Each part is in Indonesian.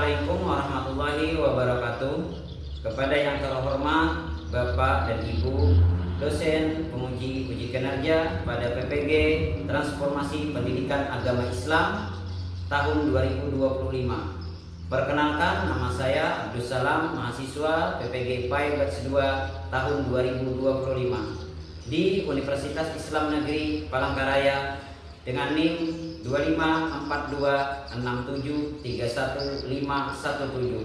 Assalamualaikum warahmatullahi wabarakatuh. Kepada yang terhormat Bapak dan Ibu dosen penguji uji kinerja pada PPG Transformasi Pendidikan Agama Islam tahun 2025. Perkenalkan, nama saya Abdus Salam, mahasiswa PPG PAI Batch 2 tahun 2025 di Universitas Islam Negeri Palangkaraya dengan NIM 254267315117.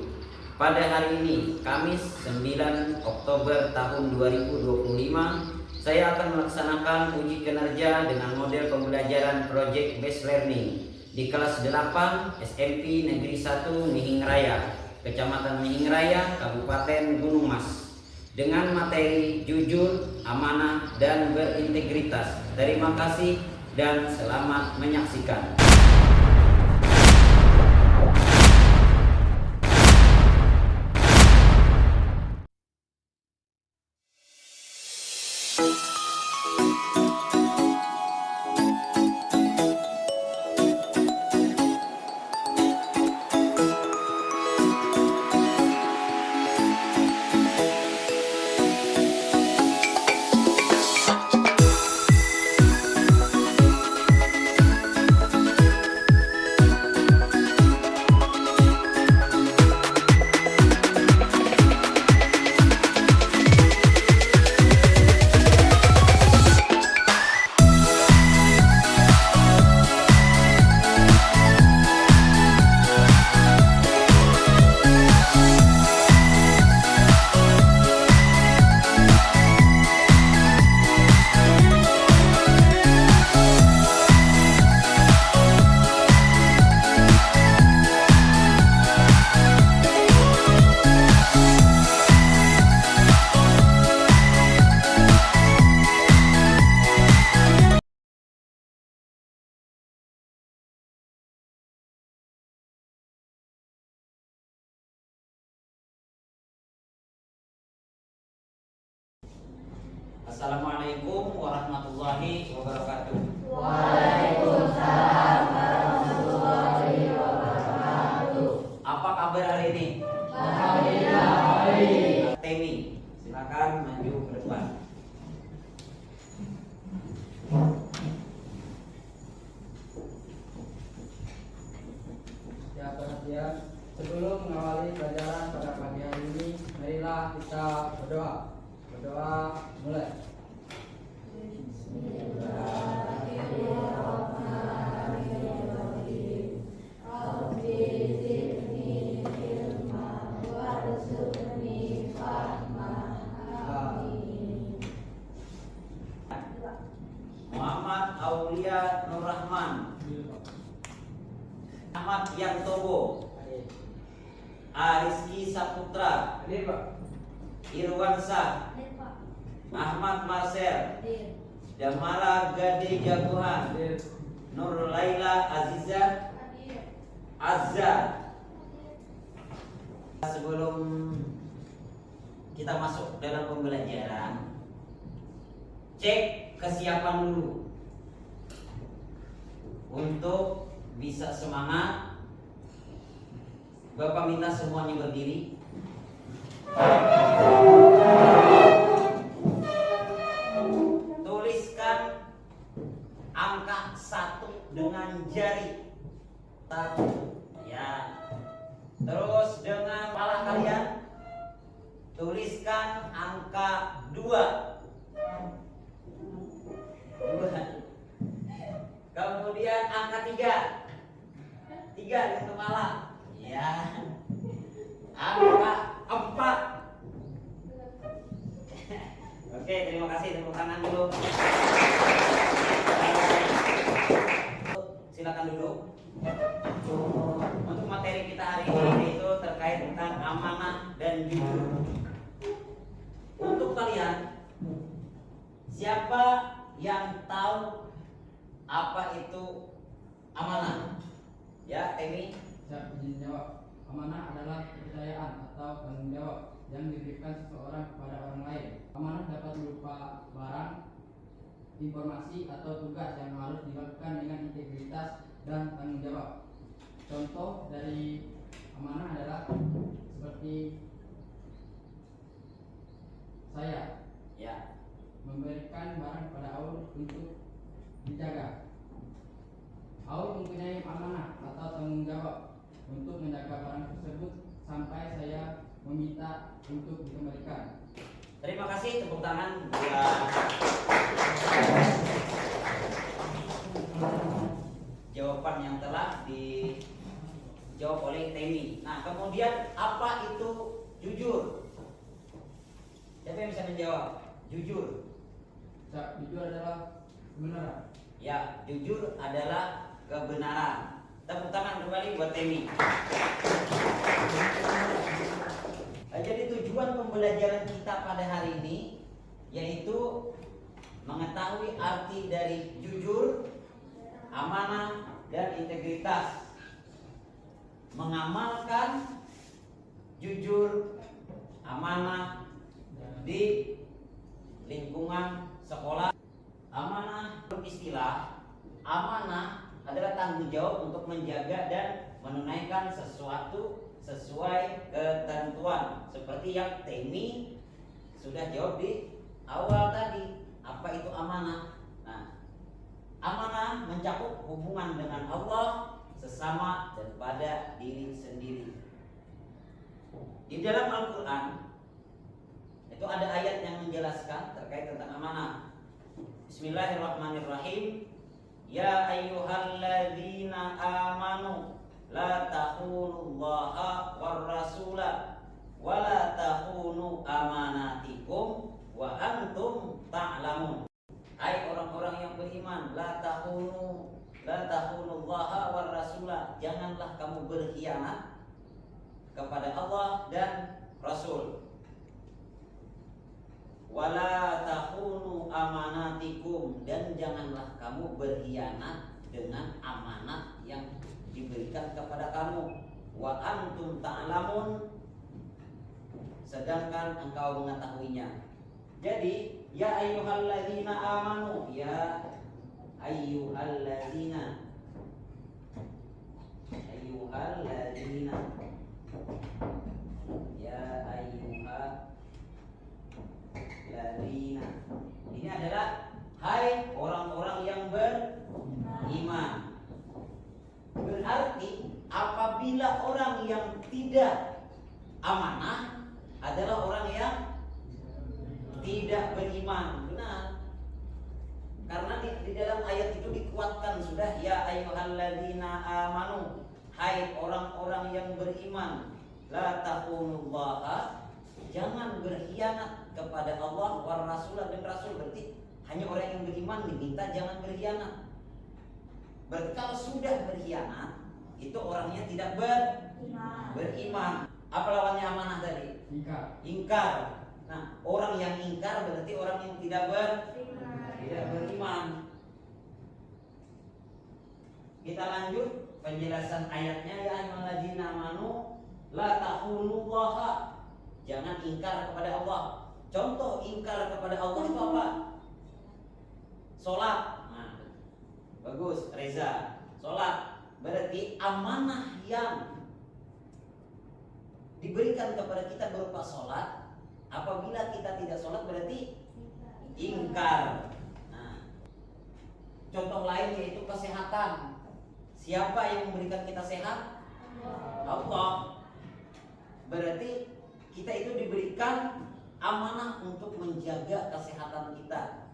Pada hari ini, Kamis 9 Oktober tahun 2025, saya akan melaksanakan uji kinerja dengan model pembelajaran Project Based Learning di kelas 8 SMP Negeri 1 Mihing Raya, Kecamatan Mihing Raya, Kabupaten Gunung Mas, dengan materi jujur, amanah, dan berintegritas. Terima kasih dan selamat menyaksikan. Assalamualaikum warahmatullahi wabarakatuh. Waalaikumsalam warahmatullahi wabarakatuh. Apa kabar hari ini? Alhamdulillah baik. Temi, silakan maju ke depan. Ya, perhatian. Sebelum mengawali pelajaran pada pagi hari ini, marilah kita berdoa. Berdoa mulai. Muhammad Aulia Nur Rahman, Ahmad Yantobo, Ariski Saputra, Hadir, Pak. Irwansyah, Ahmad Marcel, Damara Gade Jagohan, Hadir. Nur Laila Aziza Azza. Sebelum kita masuk dalam pembelajaran, cek kesiapan dulu untuk bisa semangat. Bapak minta semuanya berdiri. Tuliskan angka 1 dengan jari. 1, ya. Terus dengan kepala kalian tuliskan angka 2. Kemudian angka 3. 3 dengan kepala. Ya. Angka 4. Oke, terima kasih. Tepuk tangan dulu. Silakan duduk. Untuk materi kita hari ini itu terkait tentang amanah dan jujur. Untuk kalian, siapa yang tahu apa itu amanah? Ya, Temi. Saya izin jawab. Amanah adalah kepercayaan atau tanggung jawab yang diberikan seseorang kepada orang lain. Amanah dapat berupa barang, informasi, atau tugas yang harus dilakukan dengan integritas dan tanggung jawab. Contoh dari Amanah adalah seperti saya Ya. memberikan barang kepada Aul untuk dijaga. Aul mempunyai amanah atau tanggung jawab untuk menjaga barang tersebut sampai saya meminta untuk dikembalikan. Terima kasih, tepuk tangan buat jawaban yang telah dijawab oleh Temi. Nah, kemudian apa itu jujur? Siapa yang bisa menjawab? Jujur. Jujur adalah kebenaran. Ya, jujur adalah kebenaran. Tepuk tangan kembali buat Temi. Jadi tujuan pembelajaran kita pada hari ini yaitu mengetahui arti dari jujur, amanah, dan integritas. Mengamalkan jujur, amanah di lingkungan sekolah. Amanah beristilah, amanah adalah tanggung jawab untuk menjaga dan menunaikan sesuatu sesuai ketentuan, seperti yang Temi sudah jawab di awal tadi. Apa itu amanah? Nah, amanah mencakup hubungan dengan Allah, sesama, dan pada diri sendiri. Di dalam Al-Quran itu ada ayat yang menjelaskan terkait tentang amanah. Bismillahirrahmanirrahim. Ya ayyuhalladzina amanu la takhunullaha war rasula wa la takhunu amanatikum wa antum ta'lamun. Hai orang-orang yang beriman, la takhunullaha war rasula, janganlah kamu berkhianat kepada Allah dan Rasul. Wala takhunu amanatikum, dan janganlah kamu berkhianat dengan amanat yang diberikan kepada kamu. Wa antum ta'lamun, sedangkan engkau mengetahuinya. Jadi ya ayyuhalladzina amanu, ya ayyuhalladzina ya ayyuhalladzina, ini adalah hai orang-orang yang beriman. Berarti apabila orang yang tidak amanah adalah orang yang tidak beriman. Benar. Karena di dalam ayat itu dikuatkan sudah, ya ayyuhalladzina amanu, hai orang-orang yang beriman, la takhunullaha, jangan berkhianat kepada Allah war rasul dan rasul. Berarti hanya orang yang beriman diminta jangan berkhianat. Berarti kalau sudah berkhianat itu orangnya tidak beriman. Apa lawannya amanah tadi? Ingkar. Nah, orang yang ingkar berarti orang yang tidak beriman. Kita lanjut penjelasan ayatnya, ya ayyuhalladzina amanu la takhunullaha, jangan ingkar kepada Allah. Contoh ingkar kepada Allah itu apa? Sholat. Nah, bagus Reza. Sholat berarti amanah yang diberikan kepada kita berupa sholat. Apabila kita tidak sholat berarti ingkar. Nah, contoh lain yaitu kesehatan. Siapa yang memberikan kita sehat? Allah. Berarti kita itu diberikan amanah untuk menjaga kesehatan kita.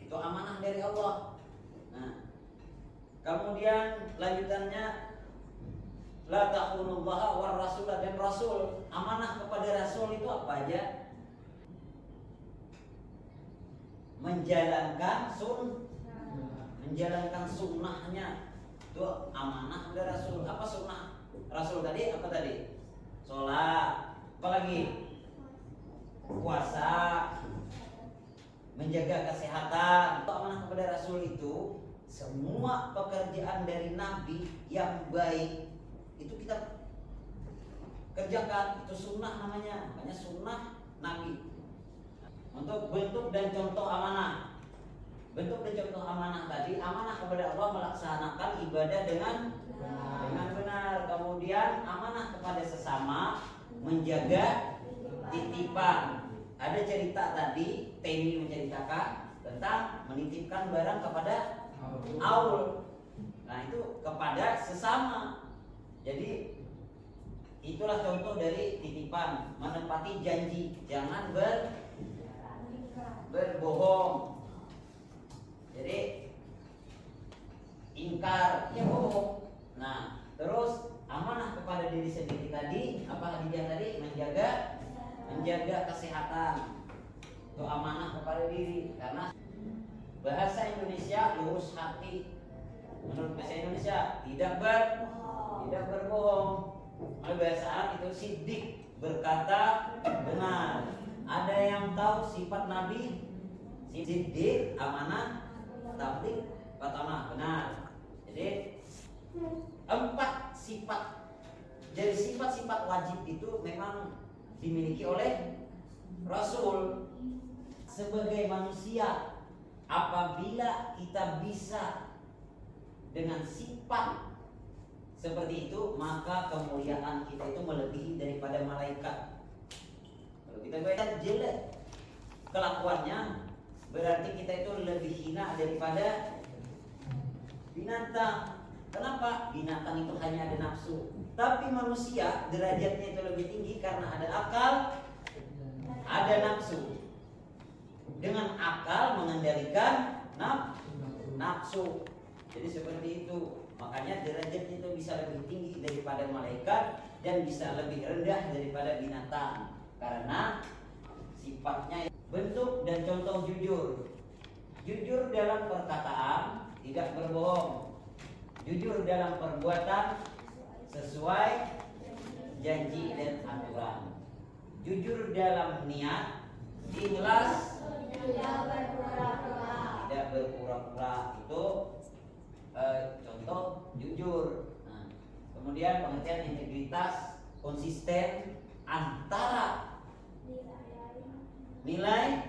Itu amanah dari Allah. Nah, kemudian lanjutannya la takhunullaha war rasul, dan rasul. Amanah kepada rasul itu apa aja? Menjalankan sunnahnya. Itu amanah kepada rasul. Apa sunnah rasul tadi? Apa tadi? Sholat. Apa lagi? Puasa. Menjaga kesehatan. Amanah kepada rasul itu semua pekerjaan dari nabi yang baik itu kita kerjakan. Itu sunnah namanya sunnah nabi. Untuk bentuk dan contoh amanah. Bentuk dan contoh amanah tadi, amanah kepada Allah melaksanakan ibadah dengan benar. Kemudian Kemudian amanah kepada sesama, menjaga titipan. Ada cerita tadi, Temi menceritakan tentang menitipkan barang kepada Aul. Nah itu kepada sesama. Jadi itulah contoh dari titipan, menepati janji, jangan berbohong. Jadi ingkar, ya bohong. Nah, terus amanah kepada diri sendiri tadi, apa dia tadi? Menjaga kesehatan. Itu amanah kepada diri, karena bahasa Indonesia lurus hati. Menurut bahasa Indonesia tidak berbohong. Oleh bahasa Arab itu siddiq, berkata benar. Ada yang tahu sifat Nabi? Siddiq, amanah, tabligh, patanah, benar. Jadi 4 sifat. Jadi sifat-sifat wajib itu memang dimiliki oleh Rasul. Sebagai manusia, apabila kita bisa dengan sifat seperti itu, maka kemuliaan kita itu melebihi daripada malaikat. Kalau kita bayar jelek kelakuannya, berarti kita itu lebih hina daripada binatang. Kenapa? Binatang itu hanya ada nafsu, tapi manusia derajatnya itu lebih tinggi karena ada akal, ada nafsu. Dengan akal mengendalikan nafsu. Jadi seperti itu. Makanya derajatnya itu bisa lebih tinggi daripada malaikat dan bisa lebih rendah daripada binatang, karena sifatnya. Bentuk dan contoh jujur. Jujur dalam perkataan, tidak berbohong. Jujur dalam perbuatan, sesuai janji dan aturan. Jujur dalam niat, ikhlas, tidak berpura-pura. Itu contoh jujur. Nah, kemudian pengertian integritas, konsisten antara nilai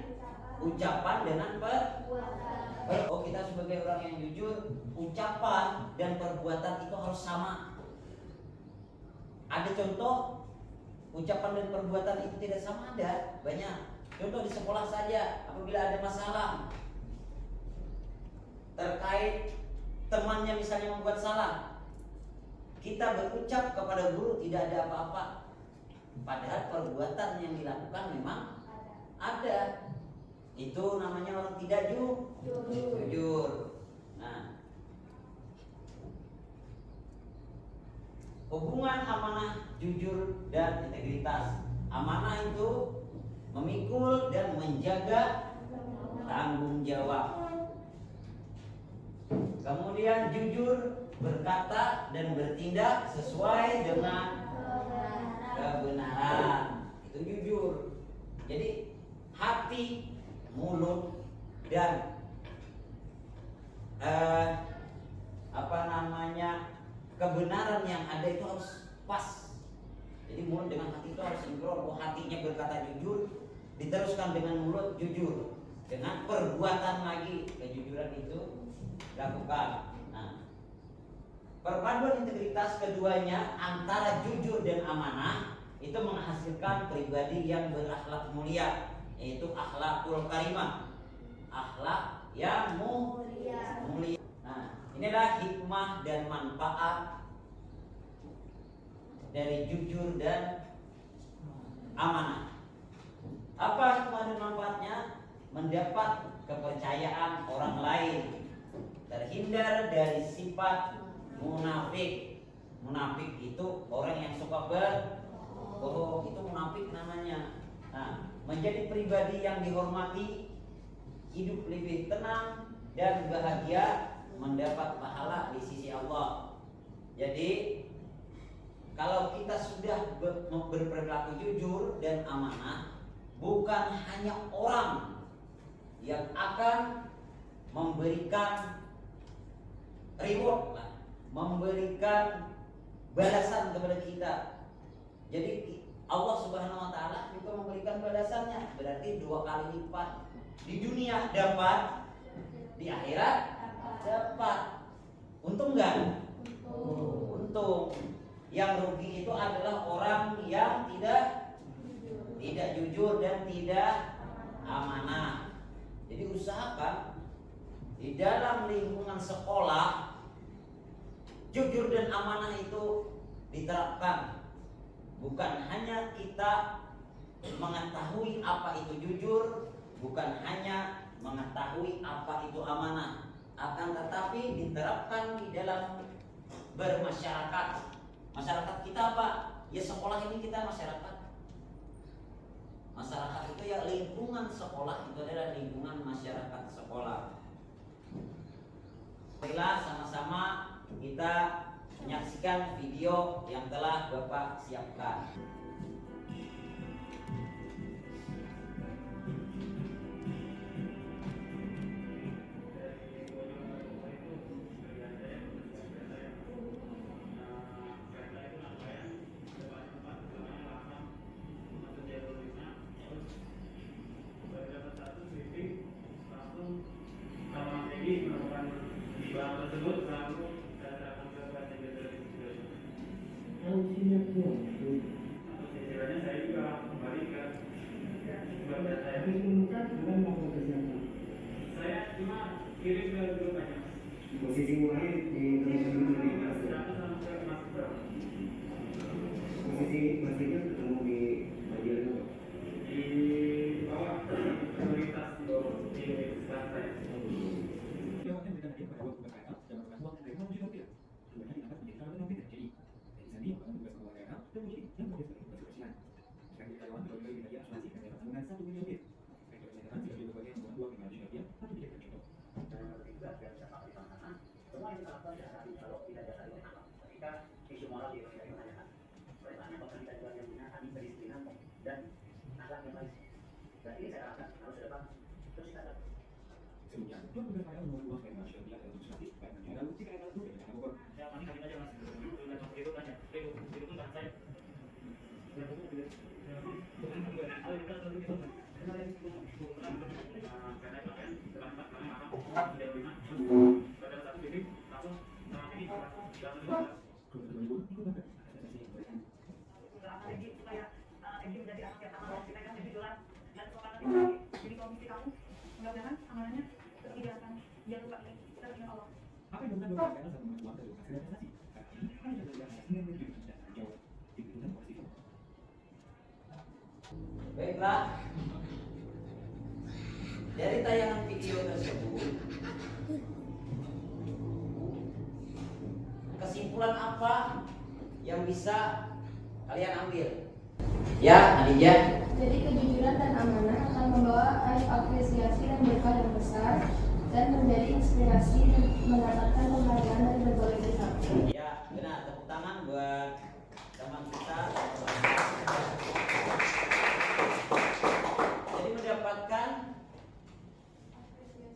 ucapan dengan perbuatan. Oh, kita sebagai orang yang jujur, ucapan dan perbuatan itu harus sama. Ada contoh ucapan dan perbuatan itu tidak sama? Ada banyak. Contoh di sekolah saja, apabila ada masalah terkait temannya misalnya membuat salah, kita berucap kepada guru tidak ada apa-apa, padahal perbuatan yang dilakukan memang ada. Itu namanya orang tidak jujur. Nah, hubungan amanah, jujur, dan integritas. Amanah itu memikul dan menjaga tanggung jawab. Kemudian jujur, berkata dan bertindak sesuai dengan kebenaran. Itu jujur. Jadi hati, mulut, dan kebenaran yang ada itu harus pas. Jadi mulut dengan hati itu harus sinkron. Hatinya berkata jujur, diteruskan dengan mulut jujur, dengan perbuatan lagi kejujuran itu lakukan. Nah, perpaduan integritas keduanya antara jujur dan amanah itu menghasilkan pribadi yang berakhlak mulia, yaitu akhlakul karimah, akhlak yang mulia. Nah, inilah hikmah dan manfaat dari jujur dan amanah. Apa hikmah dan manfaatnya? Mendapat kepercayaan orang lain, terhindar dari sifat munafik. Munafik itu orang yang suka berbohong, itu munafik namanya. Nah, menjadi pribadi yang dihormati, hidup lebih tenang dan bahagia, mendapat pahala di sisi Allah. Jadi kalau kita sudah berperilaku jujur dan amanah, bukan hanya orang yang akan memberikan reward, memberikan balasan kepada kita. Jadi Allah Subhanahu wa taala juga memberikan balasannya, berarti 2 kali lipat. Di dunia dapat, di akhirat dapat. Untung enggak? Untung. Yang rugi itu adalah orang yang tidak jujur dan tidak amanah. Jadi usahakan di dalam lingkungan sekolah jujur dan amanah itu diterapkan. Bukan hanya kita mengetahui apa itu jujur, bukan hanya mengetahui apa itu amanah, akan tetapi diterapkan di dalam bermasyarakat. Masyarakat kita apa? Ya sekolah ini kita masyarakat. Masyarakat itu ya lingkungan sekolah itu adalah lingkungan masyarakat sekolah. Marilah sama-sama kita menyaksikan video yang telah Bapak siapkan. Saya juga kembalikan buat saya cuma kirim ke grup aja. Posisi mulai di posisi pastinya ketemu di bagian Di bawah prioritas di sebelah saya. isu moral di Indonesia ditanyakan. Bagaimana kalau kita juga yang punya tadi kedisiplinan dan akhlak yang baik. Dan ini saya harapkan harus depan terus kita dapat. Ya, mari kali aja mas. Itu tanya. Itu pun saya. Jadi komisi kamu, mudah-mudahan amanahnya tetap dijalankan. Jangan lupa ini, kita dengan Allah. Baiklah, dari tayangan video tersebut, kesimpulan apa yang bisa kalian ambil? Ya, Adija. Jadi kejujuran dan amanah akan membawa apresiasi dan berkah yang besar dan menjadi inspirasi dan mendapatkan penghargaan dari berbagai pihak. Ya, benar. Tepuk tangan buat teman kita. Jadi mendapatkan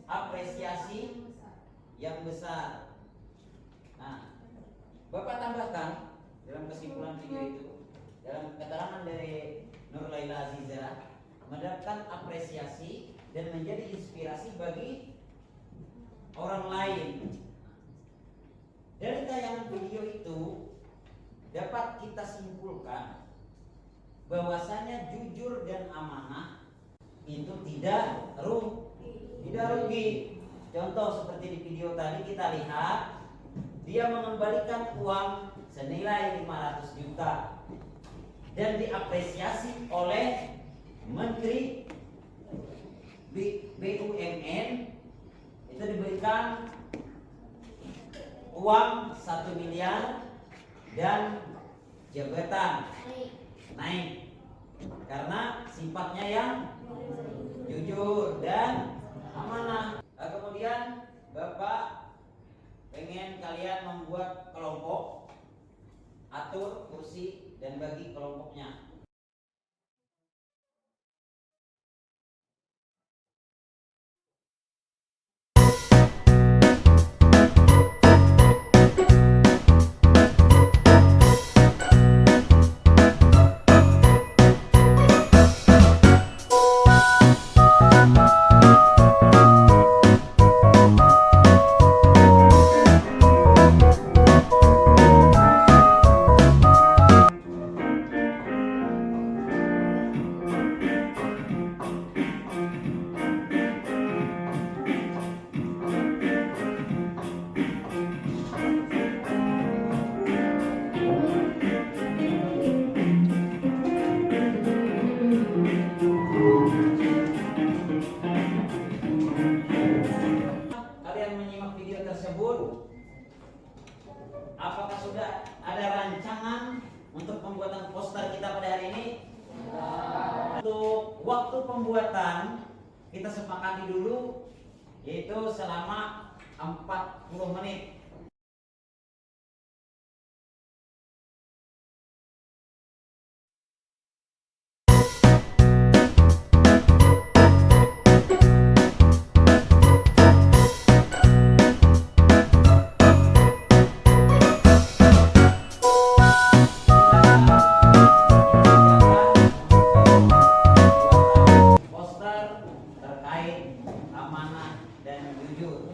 apresiasi yang besar. Nah, Bapak tambahkan dalam kesimpulan video itu, dalam keterangan dari Nur Laila Aziza, mendapatkan apresiasi dan menjadi inspirasi bagi orang lain. Dari tayangan video itu dapat kita simpulkan bahwasanya jujur dan amanah itu tidak rugi. Contoh seperti di video tadi kita lihat, dia mengembalikan uang senilai 500 juta dan diapresiasi oleh Menteri BUMN, itu diberikan uang 1 miliar dan jabatan naik karena sifatnya yang jujur dan amanah. Nah, kemudian Bapak pengen kalian membuat kelompok, atur kursi dan bagi kelompoknya. kalian menyimak video tersebut? Apakah sudah ada rancangan untuk pembuatan poster kita pada hari ini? Untuk waktu pembuatan kita sepakati dulu, yaitu selama 40 menit. Poster terkait amanah dan jujur.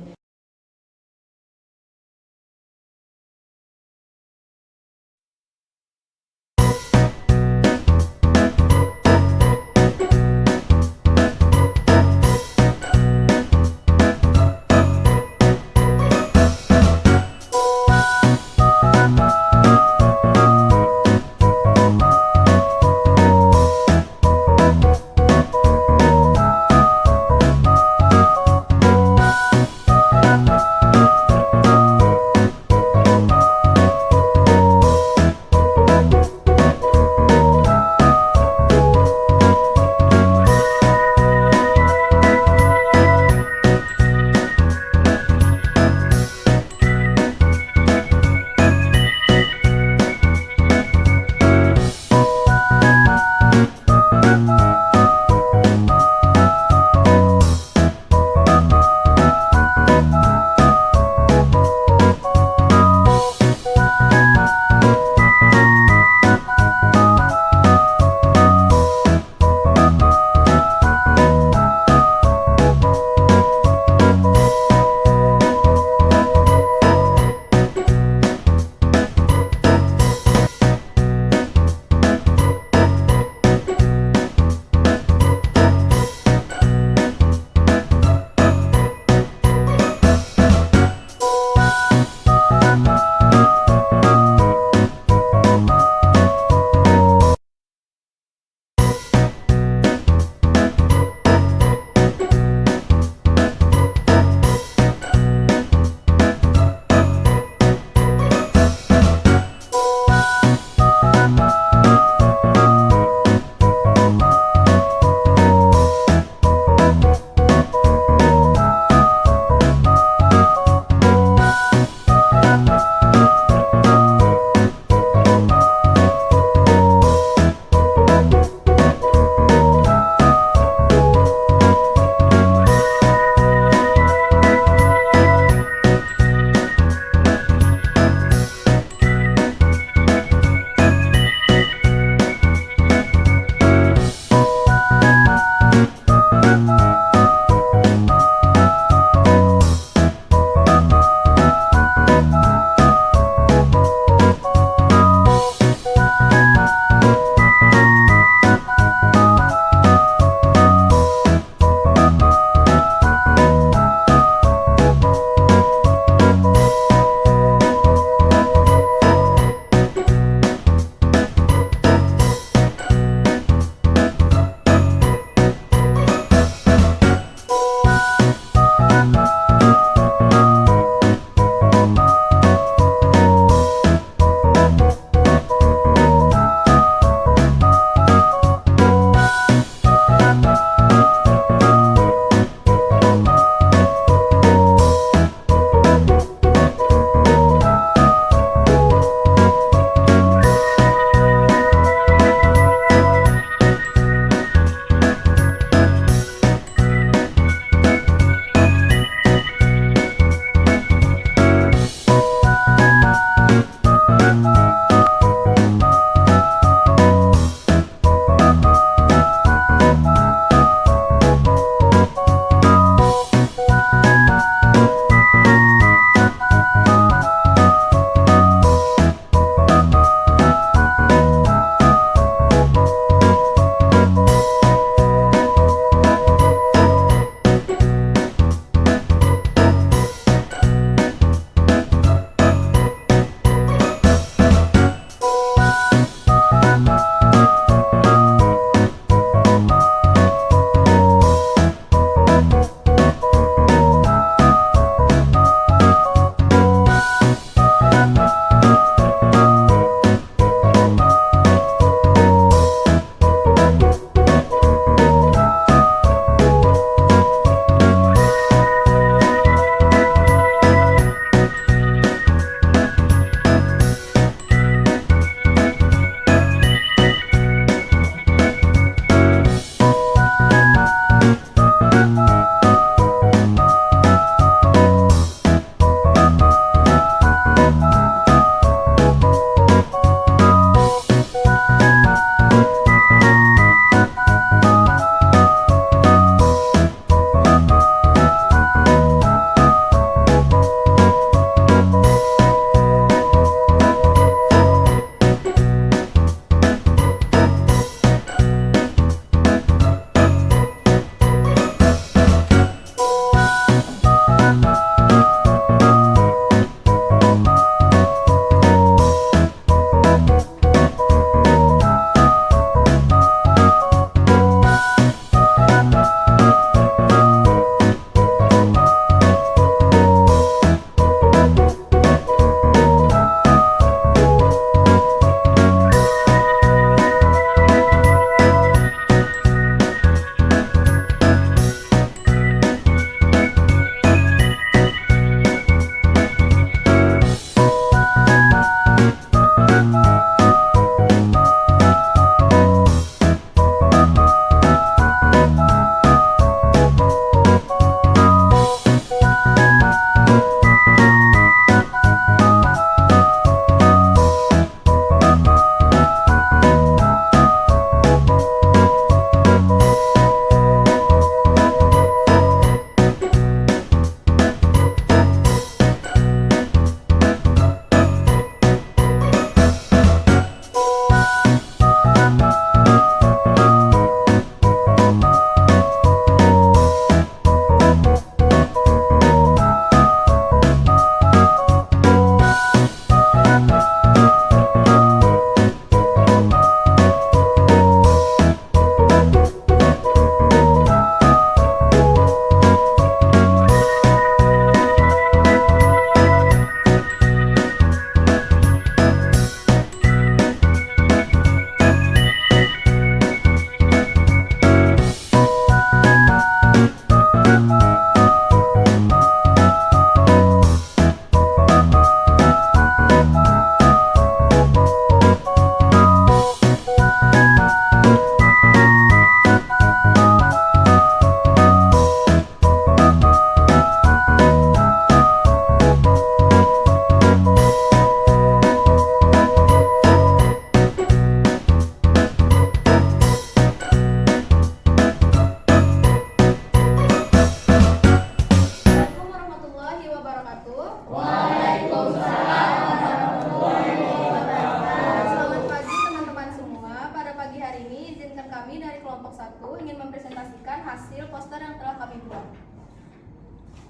wabarakatuh. Waalaikumsalam warahmatullahi wabarakatuh. Selamat pagi teman-teman semua. Pada pagi hari ini izinkan kami dari kelompok 1 ingin mempresentasikan hasil poster yang telah kami buat.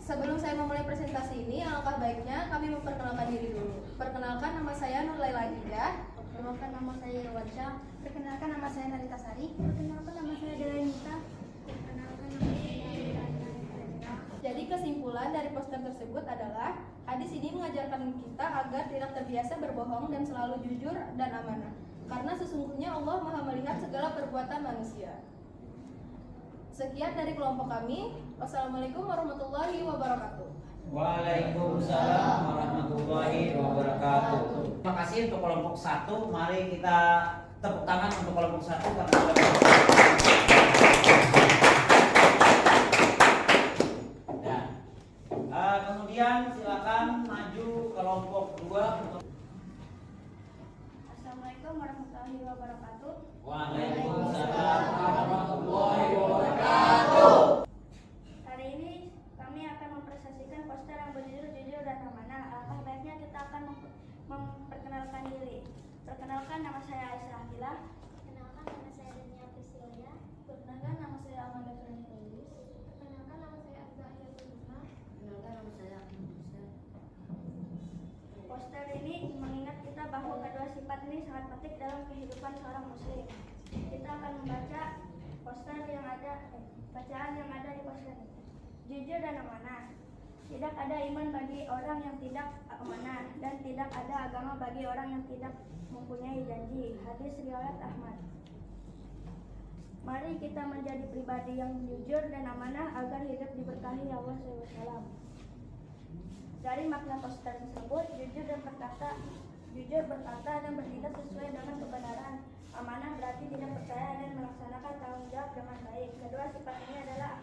Sebelum saya memulai presentasi ini, alangkah baiknya kami memperkenalkan diri dulu. Perkenalkan, nama saya Nur Laila Gida. Perkenalkan, nama saya Irwansyah. Perkenalkan, nama saya Narita Sari. Perkenalkan, nama saya Delanita. Perkenalkan, nama saya Delanita. Jadi kesimpulan dari poster tersebut adalah hadis ini mengajarkan kita agar tidak terbiasa berbohong dan selalu jujur dan amanah. Karena sesungguhnya Allah Maha melihat segala perbuatan manusia. Sekian dari kelompok kami. Wassalamualaikum warahmatullahi wabarakatuh. Waalaikumsalam warahmatullahi wabarakatuh. Terima kasih untuk kelompok 1. Mari kita tepuk tangan untuk kelompok 1 karena sudah. Dan kemudian silakan maju kelompok 2 untuk. Assalamualaikum warahmatullahi wabarakatuh. Waalaikumsalam warahmatullahi wabarakatuh. Hari ini kami akan mempresentasikan poster yang berjudul Jujur dan Amanah. Alangkah baiknya kita akan memperkenalkan diri. Perkenalkan, nama saya Aisyah Akila. Perkenalkan, nama saya Dania Priscilia. Perkenalkan, nama saya Amanda Fernandes. Perkenalkan, nama saya Azahia Zulma. Perkenalkan, nama saya Ahmad Hussein. Poster ini mengingat kita bahwa kedua sifat ini sangat penting dalam kehidupan seorang muslim. Kita akan membaca poster yang ada, bacaan yang ada di poster ini. Jujur dan amanah. Tidak ada iman bagi orang yang tidak amanah, dan tidak ada agama bagi orang yang tidak mempunyai janji. Hadis riwayat Ahmad. Mari kita menjadi pribadi yang jujur dan amanah agar hidup diberkahi Allah SWT. Dari makna poster tersebut, jujur berkata dan bertindak sesuai dengan kebenaran. Amanah berarti tidak percaya dan melaksanakan tanggung jawab dengan baik. Kedua sifat ini adalah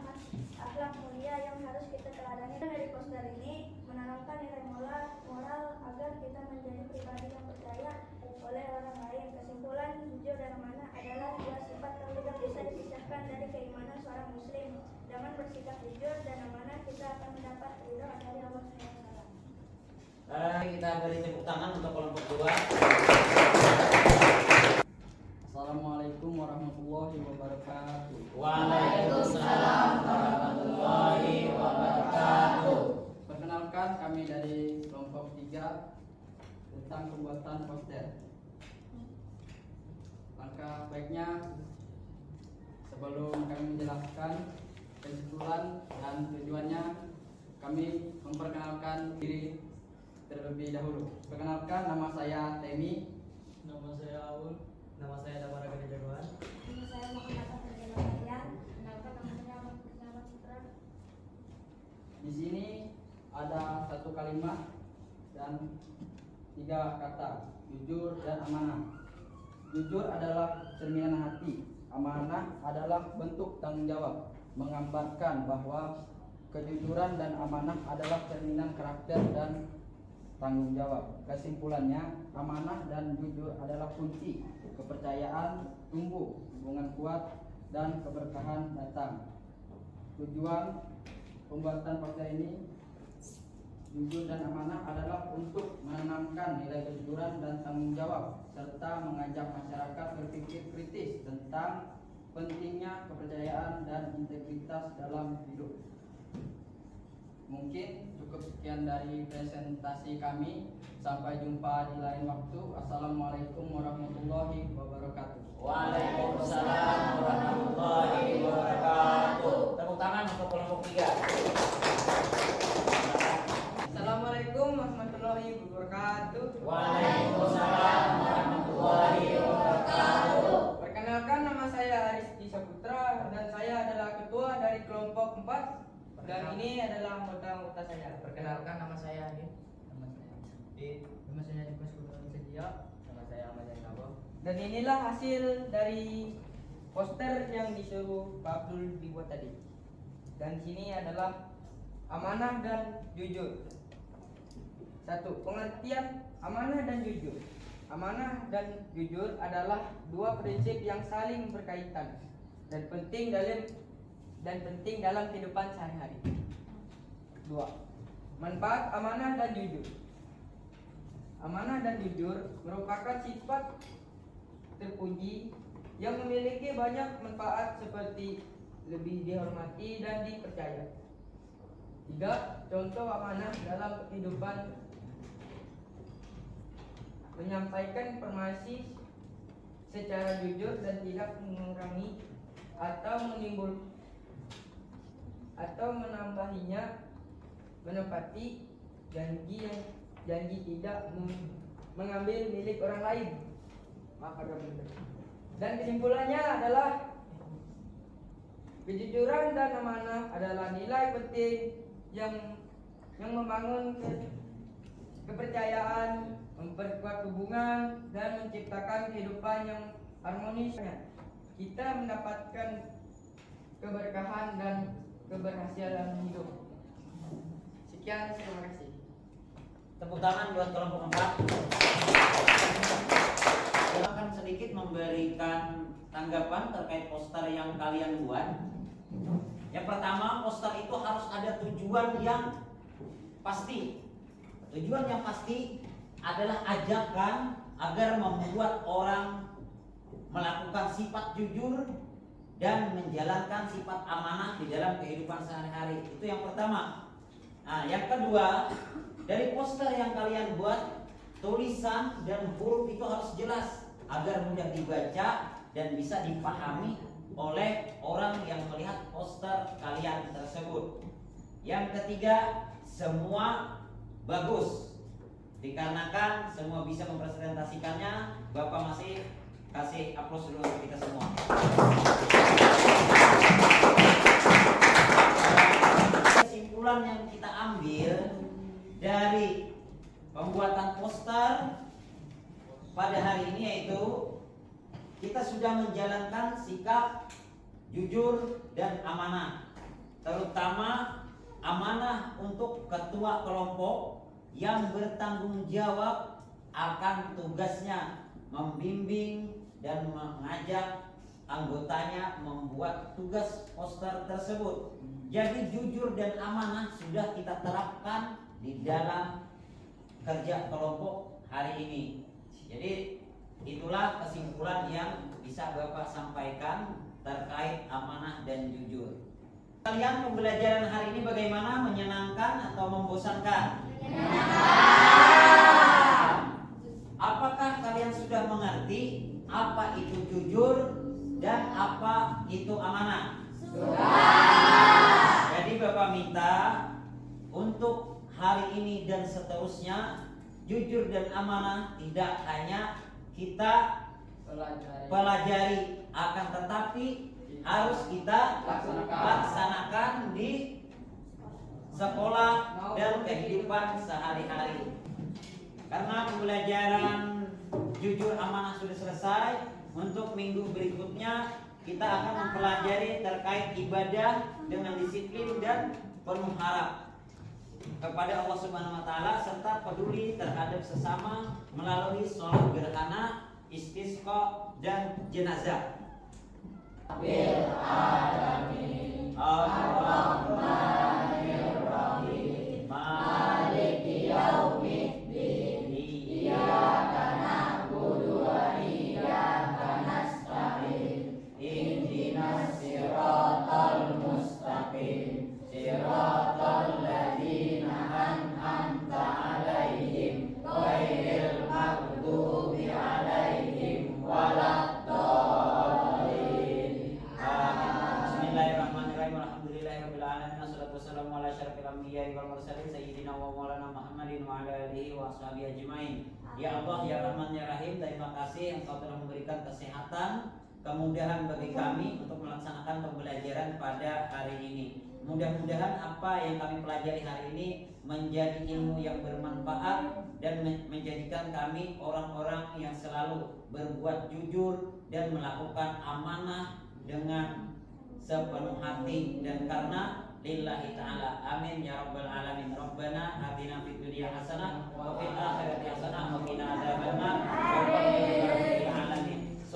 akhlak mulia yang harus kita teladani. Dari poster ini menanamkan nilai moral agar kita menjadi pribadi yang percaya oleh orang lain. Kesimpulan, jujur dan amanah adalah dua sifat yang tidak bisa dipisahkan dari keimanan seorang muslim. Dengan bersikap jujur dan amanah, kita akan mendapat ridho dari Allah SWT. Kita beri tepuk tangan untuk kelompok 2. Assalamualaikum warahmatullahi wabarakatuh. Waalaikumsalam warahmatullahi wabarakatuh. Perkenalkan, kami dari kelompok 3 tentang pembuatan poster. Langkah baiknya sebelum kami menjelaskan kesimpulan dan tujuannya, kami memperkenalkan diri terlebih dahulu. Perkenalkan, nama saya Temi. Nama saya Aul. Nama saya Damara Gani Jagoan. Nama saya Muhammad Afan Jalalian. Kenalkan, nama saya Muhammad Citra. Di sini ada satu kalimat dan 3 kata, jujur dan amanah. Jujur adalah cerminan hati, amanah adalah bentuk tanggung jawab, menggambarkan bahwa kejujuran dan amanah adalah cerminan karakter dan tanggung jawab. Kesimpulannya, amanah dan jujur adalah kunci kepercayaan, tumbuh hubungan kuat, dan keberkahan datang. Tujuan pembuatan poster ini, jujur dan amanah, adalah untuk menanamkan nilai kejujuran dan tanggung jawab, serta mengajak masyarakat berpikir kritis tentang pentingnya kepercayaan dan integritas dalam hidup. Mungkin cukup sekian dari presentasi kami. Sampai jumpa di lain waktu. Assalamualaikum warahmatullahi wabarakatuh. Waalaikumsalam warahmatullahi wabarakatuh. Tepuk tangan untuk kelompok 3. Assalamualaikum warahmatullahi wabarakatuh. Waalaikumsalam warahmatullahi wabarakatuh. Perkenalkan, nama saya Aristi Saputra dan saya adalah ketua dari kelompok 4 dan ini adalah anggota saya. Perkenalkan, nama saya Adit. Nama saya Dimas Kurniawan Sedia. Nama saya Ahmad Jainabo. Dan inilah hasil dari poster yang disuruh Pak Abdul dibuat tadi. Dan sini adalah amanah dan jujur. 1. Pengertian amanah dan jujur. Amanah dan jujur adalah dua prinsip yang saling berkaitan dan penting dalam kehidupan sehari-hari. 2. Manfaat amanah dan jujur. Amanah dan jujur merupakan sifat terpuji yang memiliki banyak manfaat seperti lebih dihormati dan dipercaya. 3. Contoh amanah dalam kehidupan: menyampaikan informasi secara jujur dan tidak mengurangi atau menambahinya, menepati janji tidak mengambil milik orang lain. Dan kesimpulannya adalah kejujuran dan amanah adalah nilai penting yang membangun kepercayaan, memperkuat hubungan, dan menciptakan kehidupan yang harmonis. Kita mendapatkan keberkahan dan keberhasilan hidup. Sekian, terima kasih. Tepuk tangan buat kelompok 4. Saya akan sedikit memberikan tanggapan terkait poster yang kalian buat. Yang pertama, poster itu harus ada tujuan yang pasti. Tujuan yang pasti adalah ajakan agar membuat orang melakukan sifat jujur dan menjalankan sifat amanah di dalam kehidupan sehari-hari. Itu yang pertama. Nah, yang kedua, dari poster yang kalian buat, tulisan dan huruf itu harus jelas agar mudah dibaca dan bisa dipahami oleh orang yang melihat poster kalian tersebut. Yang ketiga, semua bagus. Dikarenakan semua bisa mempresentasikannya, Bapak masih kasih aplaus dulu untuk kita semua. Kesimpulan yang kita ambil dari pembuatan poster pada hari ini yaitu kita sudah menjalankan sikap jujur dan amanah, terutama amanah untuk ketua kelompok yang bertanggung jawab akan tugasnya membimbing dan mengajak anggotanya membuat tugas poster tersebut. Jadi jujur dan amanah sudah kita terapkan di dalam kerja kelompok hari ini. Jadi itulah kesimpulan yang bisa Bapak sampaikan terkait amanah dan jujur. Kalian pembelajaran hari ini bagaimana? Menyenangkan atau membosankan? Apakah kalian sudah mengerti apa itu jujur dan apa itu amanah? Sudah. Jadi Bapak minta untuk hari ini dan seterusnya, jujur dan amanah tidak hanya kita pelajari, akan tetapi harus kita laksanakan di sekolah dan kehidupan sehari-hari. Karena pembelajaran jujur amanah sudah selesai, untuk minggu berikutnya kita akan mempelajari terkait ibadah dengan disiplin dan penuh harap kepada Allah Subhanahu wa taala serta peduli terhadap sesama melalui sholat gerhana, istisqa dan jenazah. Bil alamin Ar-Rahmanir-Rahim Maliki yaumiddin Iyyaka na'budu wa iyyaka nasta'in Ihdinas siratal mustaqim siratal ladzina an'amta 'alaihim ghairil maghdubi 'alaihim waladdallin. Bismillahirrahmanirrahim. Alhamdulillahirabbil alamin. Wassalatu wassalamu ala asyrafil anbiya'i wal mursalin sayyidina wa maulana Muhammadin wa ala alihi wa sahbihi ajmain. Ya Allah, ya Rahman, ya Rahim, terima kasih Engkau telah memberikan kesehatan, kemudahan bagi kami untuk melaksanakan pembelajaran pada hari ini. Mudah-mudahan apa yang kami pelajari hari ini menjadi ilmu yang bermanfaat dan menjadikan kami orang-orang yang selalu berbuat jujur dan melakukan amanah dengan sepenuh hati dan karena lillahi ta'ala. Amin ya rabbal alamin. Rabbana atina fid dunya hasanah wa fil akhirati hasanah wa qina adzabannar.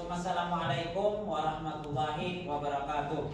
Assalamualaikum warahmatullahi wabarakatuh.